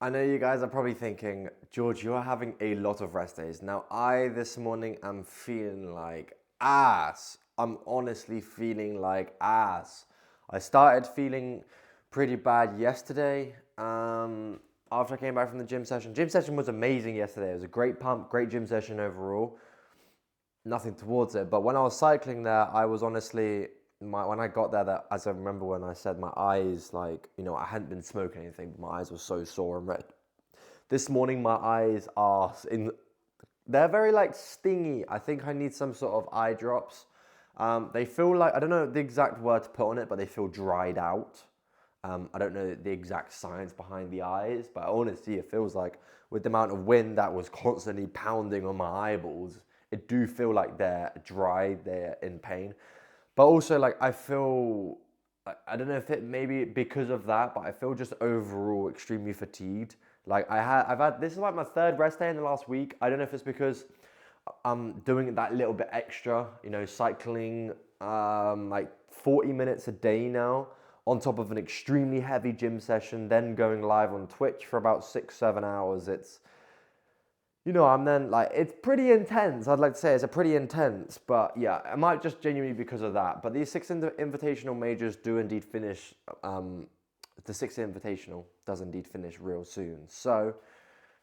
I know you guys are probably thinking, George, you are having a lot of rest days. Now, this morning am feeling like ass. I'm honestly feeling like ass. I started feeling pretty bad yesterday. After I came back from the gym session. Gym session was amazing yesterday. It was a great pump, great gym session overall. Nothing towards it. But when I was cycling there, I was honestly when I got there, that as I remember when I said my eyes, like I hadn't been smoking anything, but my eyes were so sore and red. This morning, my eyes are in. They're very like stingy. I think I need some sort of eye drops. They feel like I don't know the exact word to put on it, but they feel dried out. I don't know the exact science behind the eyes, but honestly, it feels like with the amount of wind that was constantly pounding on my eyeballs, it do feel like they're dry, they're in pain. But also, like, I feel, I don't know if it maybe because of that, but I feel just overall extremely fatigued. Like, I've had, this is like my third rest day in the last week. I don't know if it's because I'm doing that little bit extra, cycling like 40 minutes a day now, on top of an extremely heavy gym session, then going live on Twitch for about 6, 7 hours. I'm then like, it's pretty intense. I'd like to say it's a pretty intense, but yeah, it might just genuinely because of that. But these six invitational majors do indeed finish. The sixth invitational does indeed finish real soon. So,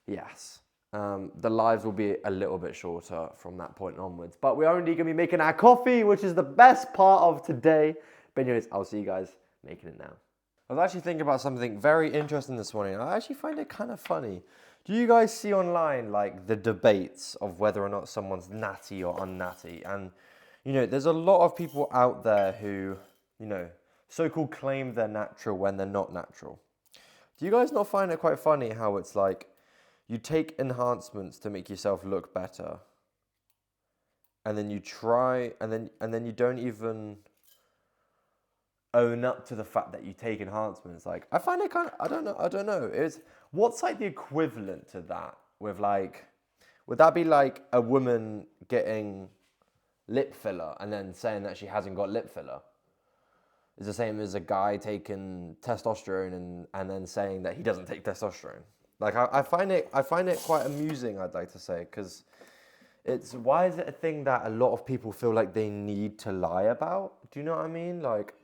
yes, the lives will be a little bit shorter from that point onwards. But we're only going to be making our coffee, which is the best part of today. But anyways, I'll see you guys making it now. I was actually thinking about something very interesting this morning. I actually find it kind of funny. Do you guys see online like the debates of whether or not someone's natty or unnatty? And there's a lot of people out there who, so-called claim they're natural when they're not natural. Do you guys not find it quite funny how it's like you take enhancements to make yourself look better, and then you try, and then you don't even own up to the fact that you take enhancements. Like, I find it kind of, I don't know. What's like the equivalent to that with like, would that be like a woman getting lip filler and then saying that she hasn't got lip filler? It's the same as a guy taking testosterone and then saying that he doesn't take testosterone. Like, I find it quite amusing, I'd like to say, because why is it a thing that a lot of people feel like they need to lie about? Do you know what I mean? Like,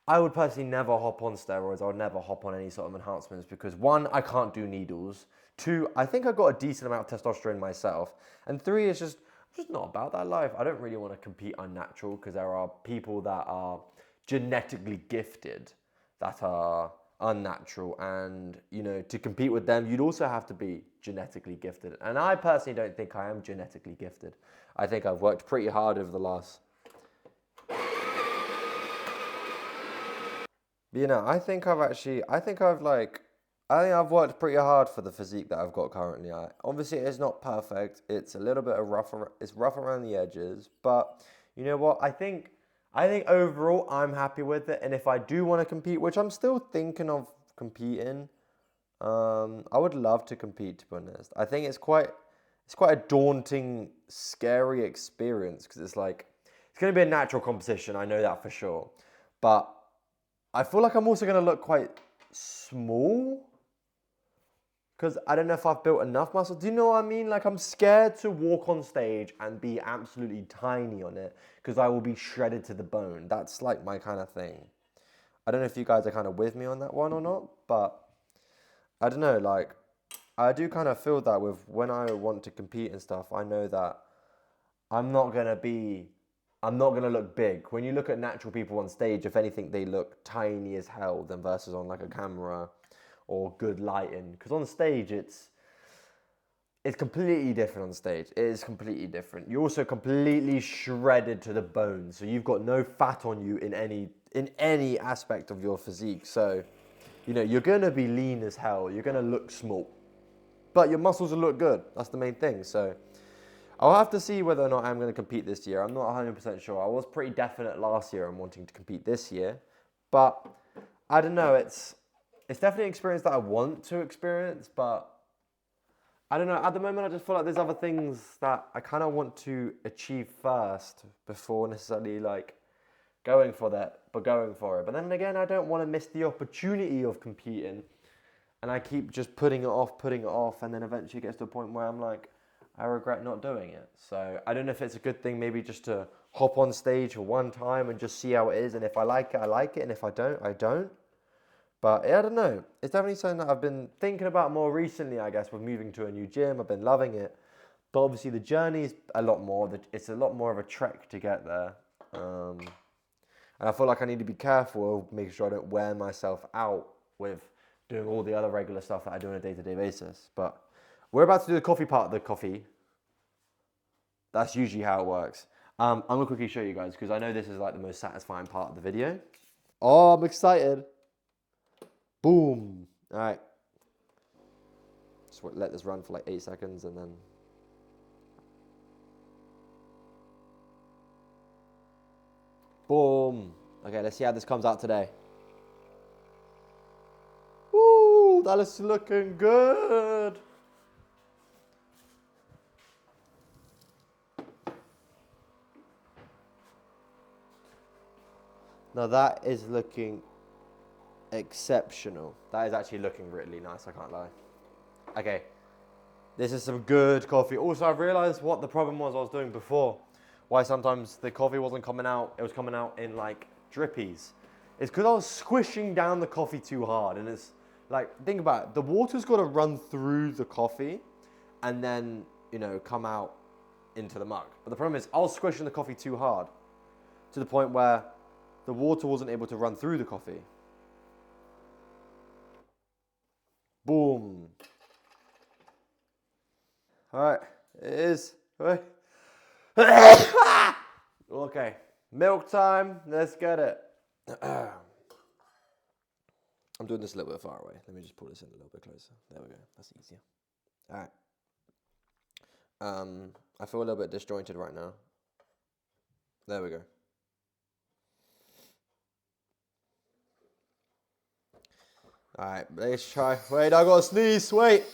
I would personally never hop on steroids. I would never hop on any sort of enhancements because one, I can't do needles. Two, I think I got a decent amount of testosterone myself. And three, it's just I'm just not about that life. I don't really want to compete unnatural because there are people that are genetically gifted that are unnatural, and to compete with them, you'd also have to be genetically gifted. And I personally don't think I am genetically gifted. I think I've worked pretty hard over the last. I think I've worked pretty hard for the physique that I've got currently. Obviously, it's not perfect. It's a little bit of it's rough around the edges, but you know what? I think overall I'm happy with it. And if I do want to compete, which I'm still thinking of competing, I would love to compete. To be honest, I think it's quite a daunting, scary experience because it's going to be a natural competition. I know that for sure, but I feel like I'm also going to look quite small because I don't know if I've built enough muscle. Do you know what I mean? Like, I'm scared to walk on stage and be absolutely tiny on it because I will be shredded to the bone. That's like my kind of thing. I don't know if you guys are kind of with me on that one or not, but I don't know. Like, I do kind of feel that with when I want to compete and stuff, I know that I'm not going to be I'm not going to look big. When you look at natural people on stage, if anything, they look tiny as hell than versus on like a camera or good lighting. Because on stage, it's completely different on stage. It is completely different. You're also completely shredded to the bone. So you've got no fat on you in any aspect of your physique. So, you're going to be lean as hell. You're going to look small. But your muscles will look good. That's the main thing. So I'll have to see whether or not I'm going to compete this year. I'm not 100% sure. I was pretty definite last year on wanting to compete this year. But I don't know. It's definitely an experience that I want to experience. But I don't know. At the moment, I just feel like there's other things that I kind of want to achieve first before necessarily like going for it. But then again, I don't want to miss the opportunity of competing And I keep just putting it off, and then eventually it gets to a point where I'm like, I regret not doing it. So I don't know if it's a good thing maybe just to hop on stage for one time and just see how it is. And if I like it, I like it. And if I don't, I don't. But yeah, I don't know. It's definitely something that I've been thinking about more recently, I guess, with moving to a new gym. I've been loving it. But obviously the journey is a lot more. It's a lot more of a trek to get there. And I feel like I need to be careful of making sure I don't wear myself out with doing all the other regular stuff that I do on a day-to-day basis. But we're about to do the coffee part of the coffee. That's usually how it works. I'm going to quickly show you guys because I know this is like the most satisfying part of the video. Oh, I'm excited. Boom. All right. Just let this run for like 8 seconds and then... Boom. Okay, let's see how this comes out today. Ooh, that is looking good. Now that is looking exceptional. That is actually looking really nice, I can't lie. Okay, this is some good coffee. Also, I've realized what the problem was I was doing before. Why sometimes the coffee wasn't coming out, it was coming out in like drippies. It's because I was squishing down the coffee too hard. And it's like, think about it, the water's got to run through the coffee and then, you know, come out into the mug. But the problem is I was squishing the coffee too hard to the point where the water wasn't able to run through the coffee. Boom. All right, it is. Okay, milk time. Let's get it. I'm doing this a little bit far away. Let me just pull this in a little bit closer. There we go. That's easier. All right. I feel a little bit disjointed right now. There we go. All right, let's try. Wait, I gotta sneeze. Wait.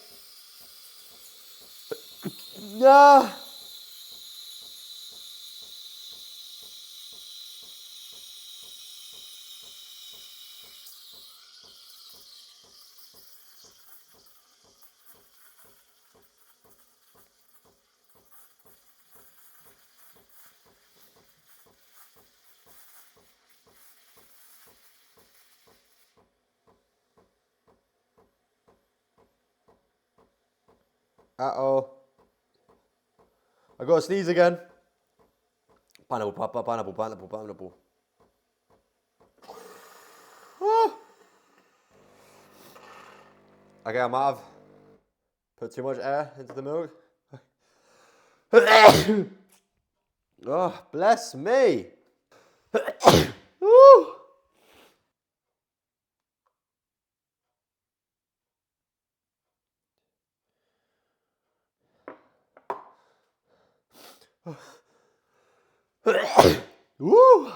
Yeah. Uh-oh. I gotta sneeze again. Pineapple, pineapple, pineapple, pineapple. Ah. Okay, I might have put too much air into the milk. Oh, bless me. Woo. Woo.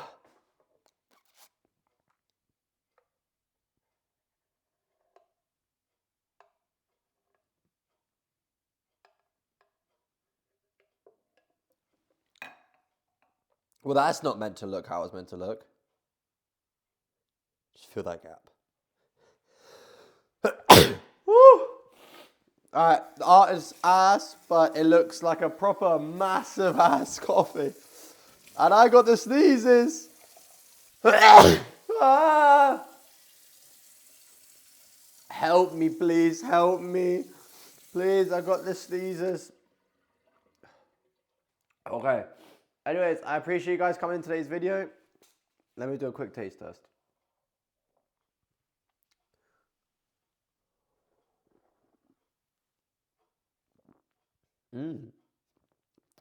Well, that's not meant to look how it's meant to look. Just feel that gap. Woo. Alright, the art is ass, but it looks like a proper massive ass coffee. And I got the sneezes. Ah. Help me, please, help me. Please, I got the sneezes. Okay. Anyways, I appreciate you guys coming in today's video. Let me do a quick taste test.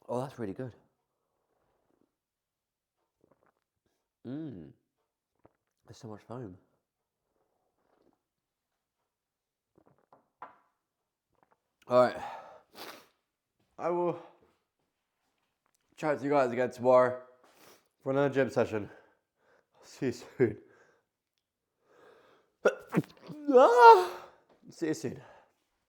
Oh, that's really good. There's so much foam. All right. I will chat to you guys again tomorrow for another gym session. I'll see you soon. See you soon.